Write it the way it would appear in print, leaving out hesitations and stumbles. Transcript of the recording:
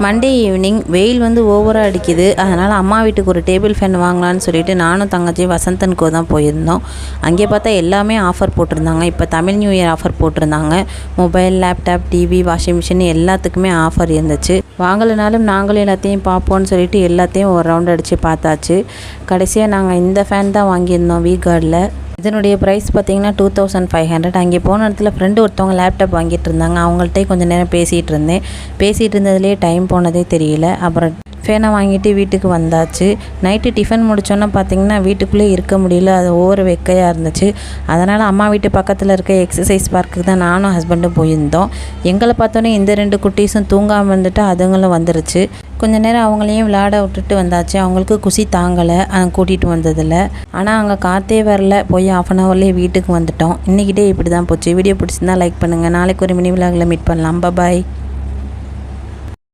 Monday evening வெயில் வந்து ஓவராக அடிக்குது. அதனால் அம்மா வீட்டுக்கு ஒரு டேபிள் ஃபேன் வாங்கலான்னு சொல்லிட்டு நானும் தங்கச்சியும் வசந்தன்கோ தான் போயிருந்தோம். அங்கே பார்த்தா எல்லாமே ஆஃபர் போட்டிருந்தாங்க. இப்போ தமிழ் நியூ இயர் ஆஃபர் போட்டிருந்தாங்க. Mobile, laptop, TV, washing machine எல்லாத்துக்குமே ஆஃபர் இருந்துச்சு. வாங்கலைனாலும் நாங்களும் எல்லாத்தையும் பார்ப்போன்னு சொல்லிட்டு எல்லாத்தையும் ஒரு ரவுண்ட் அடித்து பார்த்தாச்சு. கடைசியாக நாங்கள் இந்த ஃபேன் தான் வாங்கியிருந்தோம் V-Guardல். இதனுடைய ப்ரைஸ் பார்த்திங்கன்னா 2500. அங்கே போன இடத்துல ஃப்ரெண்டு ஒருத்தவங்க லேப்டாப் வாங்கிட்டு இருந்தாங்க. அவங்கள்ட்டே கொஞ்சம் நேரம் பேசிகிட்டு இருந்ததுலேயே டைம் போனதே தெரியல. அப்புறம் ஃபேனை வாங்கிட்டு வீட்டுக்கு வந்தாச்சு. நைட்டு டிஃபன் முடித்தோன்னா பார்த்திங்கன்னா வீட்டுக்குள்ளே இருக்க முடியல. அது ஓவர் வெக்கையாக இருந்துச்சு. அதனால் அம்மா வீட்டு பக்கத்தில் இருக்க எக்ஸசைஸ் பார்க்குக்கு தான் நானும் ஹஸ்பண்டும் போயிருந்தோம். எங்களை பார்த்தோன்னே இந்த 2 குட்டீஸும் தூங்காமல் வந்துட்டு அதுங்களும் வந்துருச்சு. கொஞ்ச நேரம் அவங்களையும் விளையாட விட்டுட்டு வந்தாச்சு. அவங்களுக்கு குசி தாங்கலை கூட்டிகிட்டு வந்ததில். ஆனால் அங்கே காற்றே வரல. போய் 1/2 ஹவர்லேயே வீட்டுக்கு வந்துட்டோம். இன்றைக்கிட்டே இப்படி தான் போச்சு. வீடியோ பிடிச்சிருந்தா லைக் பண்ணுங்கள். நாளைக்கு ஒரு மினி விலாகில் மீட் பண்ணலாம். பாய்.